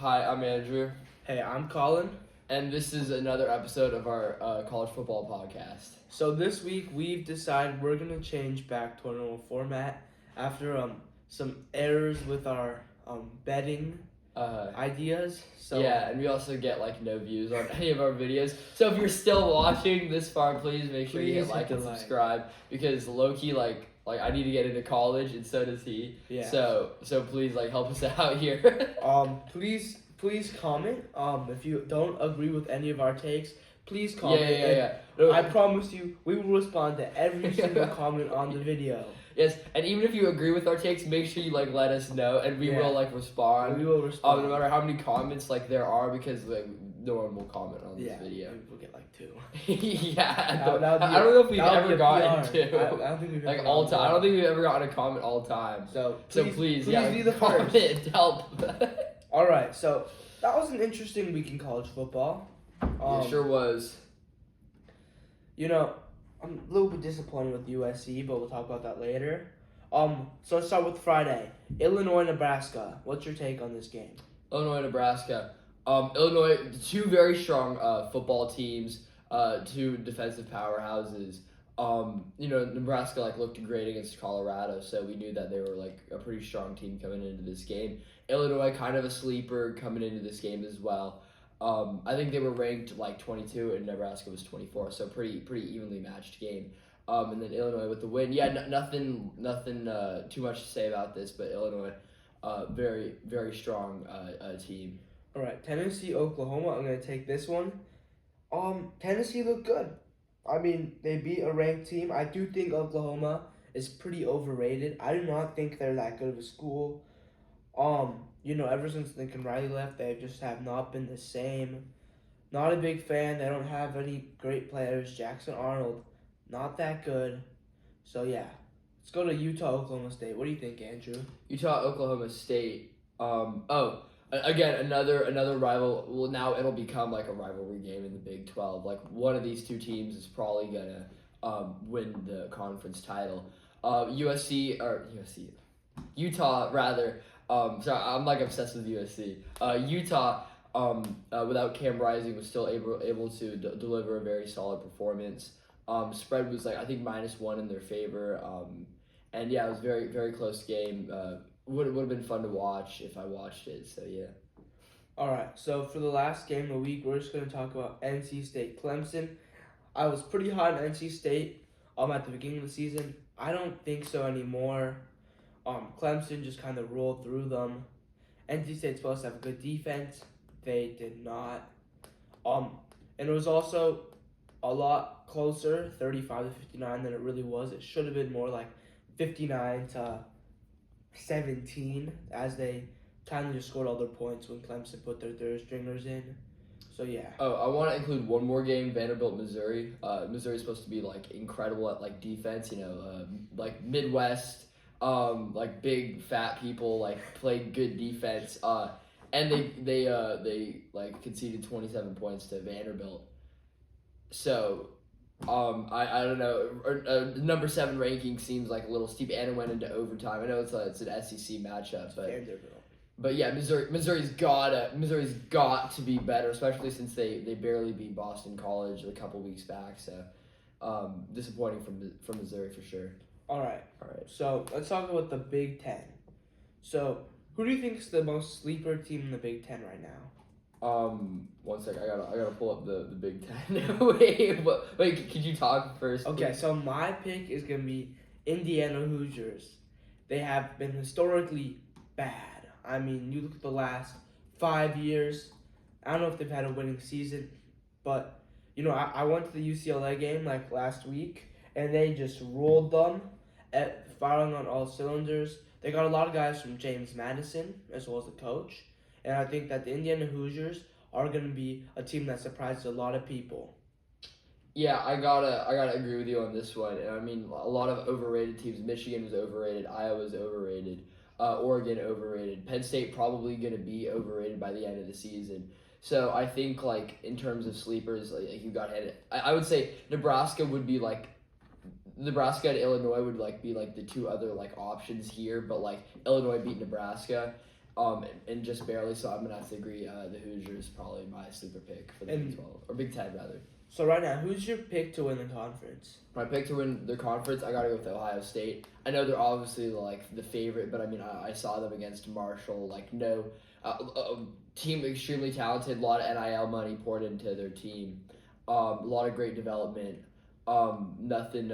Hi, I'm Andrew, Hey, I'm Colin. and this is another episode of our college football podcast. So this week we've decided we're gonna change back to our normal format after some errors with our betting ideas. So Yeah, and we also get no views on any of our videos. So if you're still watching this far, please make sure you hit Please like hit and the like. subscribe because low-key like I need to get into college and so does he. Yeah. So please help us out here. Please comment. If you don't agree with any of our takes, please comment. Yeah. No, I promise you, we will respond to every single comment on the video. Yes, and even if you agree with our takes, make sure you let us know, and we will respond. We will respond. No matter how many comments there are, because no one will comment on this video. Maybe we'll get 2. Yeah, I don't know if we've ever gotten I two. don't think we've ever all gotten time. I don't think we've ever gotten a comment all time. So please be the comment first. to help. All right, so that was an interesting week in college football. It sure was. I'm a little bit disappointed with USC, but we'll talk about that later. So let's start with Friday. Illinois, Nebraska. What's your take on this game? Illinois, Nebraska. Illinois, two very strong football teams, two defensive powerhouses. Nebraska looked great against Colorado, so we knew that they were a pretty strong team coming into this game. Illinois, kind of a sleeper coming into this game as well. I think they were ranked 22 and Nebraska was 24, so pretty evenly matched game. And then Illinois with the win. Yeah, nothing too much to say about this, but Illinois, very very strong team. All right, Tennessee, Oklahoma. I'm gonna take this one. Tennessee looked good. I mean, they beat a ranked team. I do think Oklahoma is pretty overrated. I do not think they're that good of a school. Ever since Lincoln Riley left, they just have not been the same. Not a big fan. They don't have any great players. Jackson Arnold, not that good. So yeah, let's go to Utah, Oklahoma State. What do you think, Andrew? Utah, Oklahoma State. Again, another rival. Well, now it'll become a rivalry game in the Big 12. One of these two teams is probably gonna win the conference title. Utah rather. So I'm obsessed with USC. Utah, without Cam Rising, was still able to deliver a very solid performance. Spread was I think -1 in their favor. And yeah, it was very very close game. Would have been fun to watch if I watched it. So yeah. All right. So for the last game of the week, we're just gonna talk about NC State Clemson. I was pretty high on NC State at the beginning of the season. I don't think so anymore. Clemson just kind of rolled through them. NC State's supposed to have a good defense. They did not. And it was also a lot closer, 35-59, than it really was. It should have been more 59-17, as they kind of just scored all their points when Clemson put their third stringers in. So yeah. Oh, I want to include one more game, Vanderbilt, Missouri. Missouri's supposed to be incredible at defense. Midwest. Big fat people played good defense, and they conceded 27 points to Vanderbilt. So, I don't know. Number 7 ranking seems a little steep, and it went into overtime. I know it's an SEC matchup, but Vanderbilt. But yeah, Missouri's got to be better, especially since they barely beat Boston College a couple weeks back. So, disappointing from Missouri for sure. All right. So let's talk about the Big Ten. So who do you think is the most sleeper team in the Big Ten right now? 1 sec. I gotta pull up the Big Ten. wait. Could you talk first? Okay. Please? So my pick is gonna be Indiana Hoosiers. They have been historically bad. I mean, you look at the last 5 years. I don't know if they've had a winning season, but I went to the UCLA game last week, and they just rolled them at firing on all cylinders. They got a lot of guys from James Madison as well as the coach, and I think that the Indiana Hoosiers are going to be a team that surprises a lot of people. Yeah, I gotta agree with you on this one. I mean, a lot of overrated teams. Michigan was overrated. Iowa was overrated. Oregon overrated. Penn State probably gonna be overrated by the end of the season. So I think in terms of sleepers, you got headed. I would say Nebraska would be Nebraska and Illinois would be the two other options here, but Illinois beat Nebraska, and just barely. So I'm gonna have to agree. The Hoosiers probably my sleeper pick for the And- Big 12 or Big 10 rather. So right now, who's your pick to win the conference? My pick to win the conference, I gotta go with Ohio State. I know they're obviously like the favorite, but I mean I saw them against Marshall. Like no, team extremely talented. A lot of NIL money poured into their team. A lot of great development. Nothing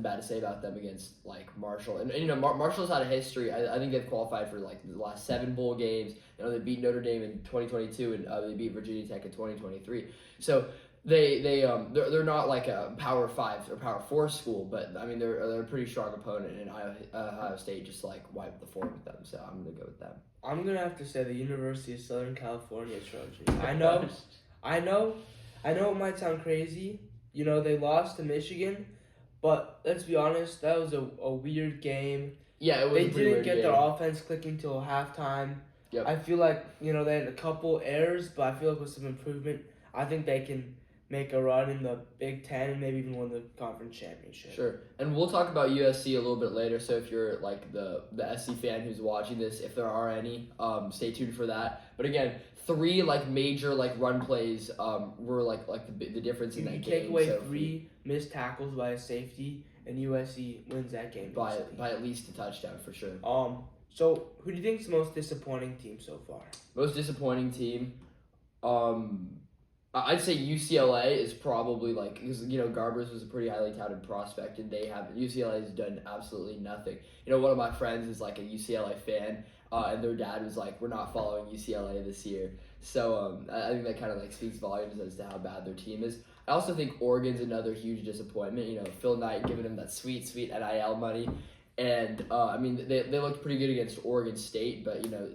bad to say about them against like Marshall. And you know Marshall's had a history. I think they've qualified for like the last 7 bowl games. You know they beat Notre Dame in 2022 and they beat Virginia Tech in 2023. So they're not like a Power 5 or Power 4 school, but I mean they're a pretty strong opponent, and Ohio State just like wiped the floor with them. So I'm gonna go with them. I'm gonna have to say the University of Southern California Trojans. I know, it might sound crazy. You know, they lost to Michigan, but let's be honest, that was a weird game. Yeah, it was. They a pretty didn't weird get game. their offense clicking till halftime. Yep. I feel like, you know, they had a couple errors, but I feel like with some improvement, I think they can make a run in the Big Ten and maybe even win the conference championship. Sure, and we'll talk about USC a little bit later. So if you're like the SC fan who's watching this, if there are any, stay tuned for that. But again, 3 like major like run plays were like the difference in You that can game. take away So 3 missed tackles by a safety, and USC wins that game by easily. at least a touchdown for sure. So who do you think is the most disappointing team so far? Most disappointing team, I'd say UCLA is probably like because you know Garbers was a pretty highly touted prospect, and UCLA has done absolutely nothing. You know, one of my friends is like a UCLA fan, and their dad was like, "We're not following UCLA this year." So I think that kind of like speaks volumes as to how bad their team is. I also think Oregon's another huge disappointment. You know, Phil Knight giving them that sweet NIL money, and I mean they looked pretty good against Oregon State, but you know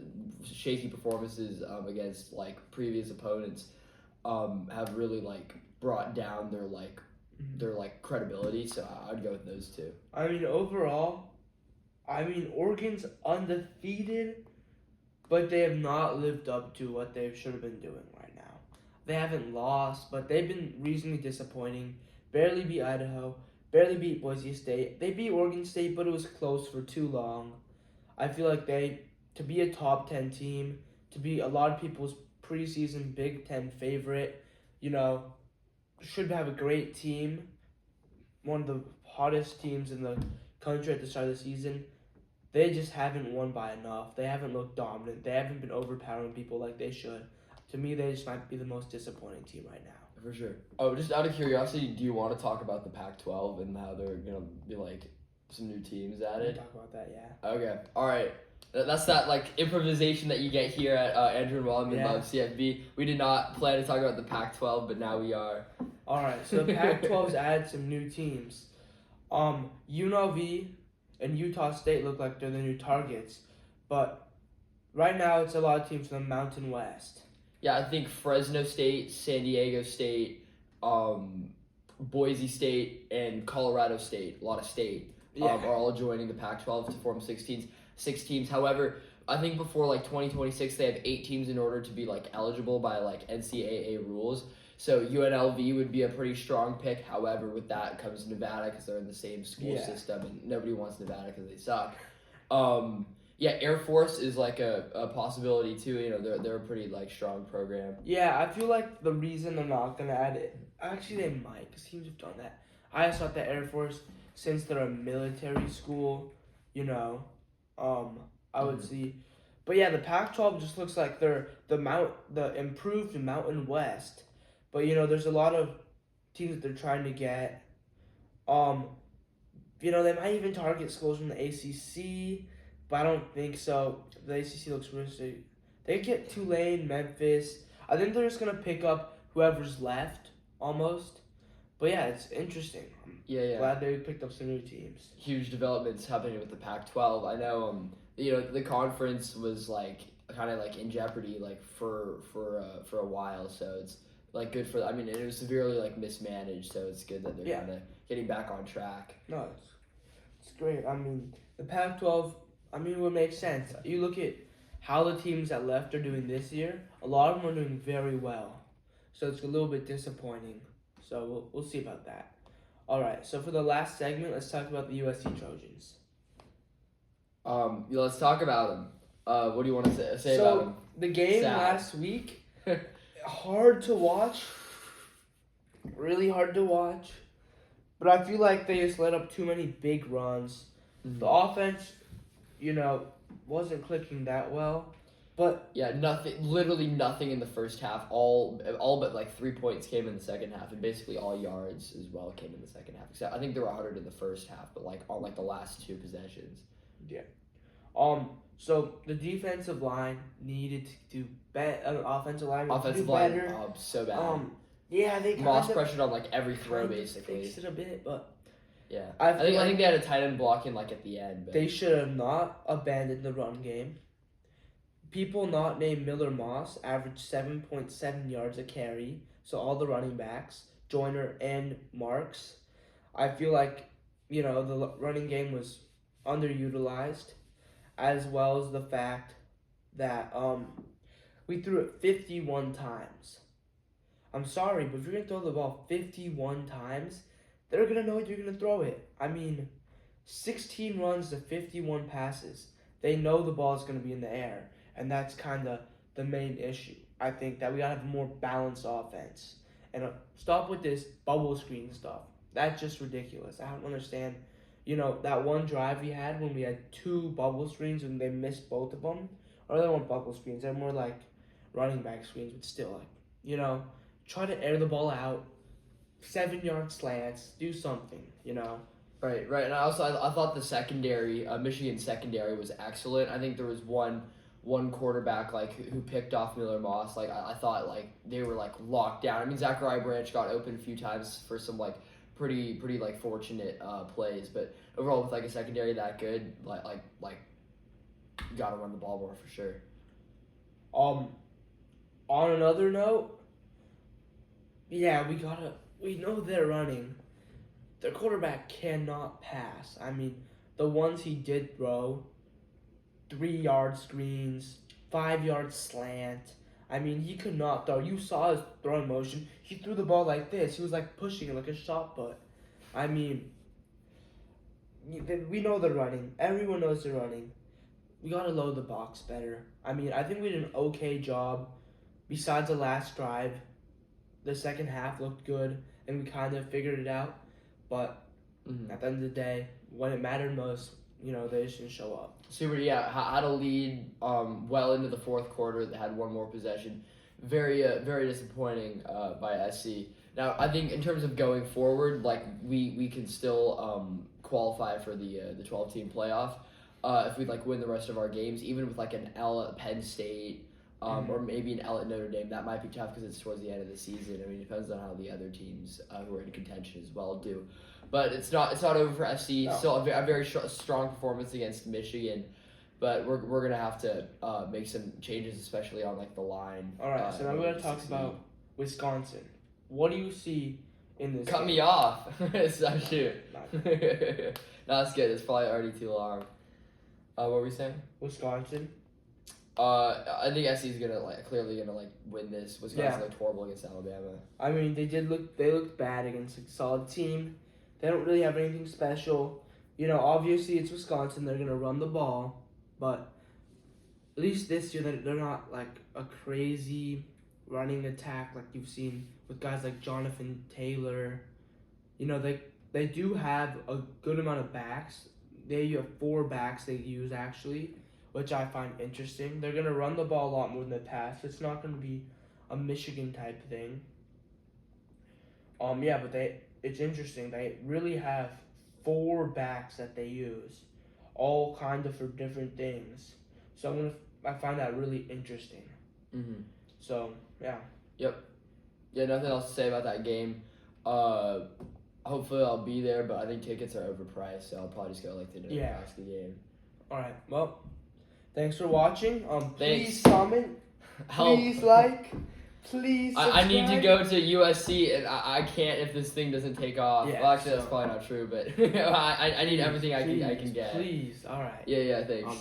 shaky performances against like previous opponents have really like brought down their credibility. So I'd go with those 2. I mean, overall, Oregon's undefeated, but they have not lived up to what they should have been doing right now. They haven't lost, but they've been reasonably disappointing. Barely beat Idaho, barely beat Boise State. They beat Oregon State, but it was close for too long. I feel like to be a top 10 team, to be a lot of people's preseason Big Ten favorite, you know, should have a great team, one of the hottest teams in the country at the start of the season. They just haven't won by enough. They haven't looked dominant. They haven't been overpowering people like they should. To me, they just might be the most disappointing team right now. For sure. Oh, just out of curiosity, do you want to talk about the Pac-12 and how they're gonna be like some new teams at We it? can talk about that, yeah. Okay. All right. That's that like improvisation that you get here at Andrew and Wallman Yeah. Love CFB. We did not plan to talk about the Pac-12, but now we are. All right, so the Pac-12's added some new teams. UNLV and Utah State look like they're the new targets, but right now it's a lot of teams from the Mountain West. Yeah, I think Fresno State, San Diego State, Boise State, and Colorado State, a lot of state, are all joining the Pac-12 to form 6 teams. However, I think before like 2026, they have 8 teams in order to be like eligible by like NCAA rules. So UNLV would be a pretty strong pick. However, with that comes Nevada because they're in the same school system, and nobody wants Nevada because they suck. Yeah, Air Force is like a possibility too. You know, they're a pretty like strong program. Yeah, I feel like the reason they're not gonna add it, actually they might, because teams have done that. I just thought the Air Force, since they're a military school, you know, I would see. But yeah, the Pac-12 just looks like they're the improved Mountain West. But you know, there's a lot of teams that they're trying to get. You know, they might even target schools from the ACC, but I don't think so. The ACC looks risky. They get Tulane, Memphis. I think they're just gonna pick up whoever's left, almost. But yeah, it's interesting. Yeah. Glad they picked up some new teams. Huge developments happening with the Pac-12. I know, you know, the conference was like kind of like in jeopardy like for a while. So it's like good for. I mean, it was severely like mismanaged. So it's good that they're kind of getting back on track. No, it's great. I mean, the Pac-12. I mean, it would make sense. You look at how the teams that left are doing this year. A lot of them are doing very well. So it's a little bit disappointing. So we'll see about that. All right. So for the last segment, let's talk about the USC Trojans. Let's talk about them. What do you want to say So, about him? the game Sad. last week, hard to watch. Really hard to watch. But I feel like they just let up too many big runs. The offense, wasn't clicking that well. But Yeah, literally nothing in the first half. All but like 3 points came in the second half, and basically all yards as well came in the second half. Except I think there were 100 in the first half, but like on like the last 2 possessions. So the defensive line needed to do better. Offensive line needed to Offensive do line, better. so bad. Yeah, they Moss kind of pressured on like every throw basically. fixed it a bit, but Yeah, I think like they had a tight end blocking like at the end. But they should have not abandoned the run game. People not named Miller Moss averaged 7.7 yards a carry. So all the running backs, Joyner and Marks, I feel like the running game was underutilized, as well as the fact that we threw it 51 times. I'm sorry, but if you're gonna throw the ball 51 times, they're gonna know you're gonna throw it. I mean, 16 runs to 51 passes. They know the ball is gonna be in the air, and that's kind of the main issue. I think that we gotta have a more balanced offense and stop with this bubble screen stuff. That's just ridiculous. I don't understand. That one drive we had when we had 2 bubble screens and they missed both of them, or they weren't bubble screens. They're more like running back screens, but still, try to air the ball out, 7-yard slants, do something, Right, and I thought the secondary, Michigan secondary was excellent. I think there was one quarterback like who picked off Miller Moss. Like I thought like they were like locked down. I mean Zachariah Branch got open a few times for some like pretty like fortunate plays, but overall with like a secondary that good, like you gotta run the ball more for sure. On another note, yeah, we know they're running. Their quarterback cannot pass. I mean, the ones he did throw, 3-yard screens, 5-yard slant. I mean, he could not throw. You saw his throwing motion. He threw the ball like this. He was like pushing it like a shot put. I mean, we know they're running. Everyone knows they're running. We gotta load the box better. I mean, I think we did an okay job. Besides the last drive, the second half looked good, and we kind of figured it out. But at the end of the day, when it mattered most, they just didn't show up. Super, yeah, had a lead well into the fourth quarter. They had one more possession. Very disappointing by SC. Now, I think in terms of going forward, like we can still qualify for the 12-team playoff if we like win the rest of our games, even with like an L at Penn State or maybe an L at Notre Dame. That might be tough because it's towards the end of the season. I mean, it depends on how the other teams who are in contention as well do. But it's not over for SC. No. Still a very strong performance against Michigan. But we're gonna have to make some changes, especially on like the line. All right, so now we're gonna talk about Wisconsin. What do you see in this? Cut game? me off. So shoot. No, that's good. It's probably already too long. What were we saying? Wisconsin. I think SC is clearly gonna win this. Wisconsin looked horrible against Alabama. I mean, they looked bad against a solid team. They don't really have anything special. Obviously it's Wisconsin. They're gonna run the ball, but at least this year they're not like a crazy running attack like you've seen with guys like Jonathan Taylor. They do have a good amount of backs. They have 4 backs they use actually, which I find interesting. They're gonna run the ball a lot more than they pass. It's not gonna be a Michigan type thing. But it's interesting. They really have 4 backs that they use, all kind of for different things. So I find that really interesting. So yeah. Yep. Yeah, nothing else to say about that game. Hopefully I'll be there, but I think tickets are overpriced, so I'll probably just go the day after the game. All right. Well, thanks for watching. Please Thanks. comment. Help. Please like. Please subscribe. I need to go to USC, and I can't if this thing doesn't take off. Yeah, well, actually, that's probably not true, but I need everything I can get. Please. All right. Yeah, thanks.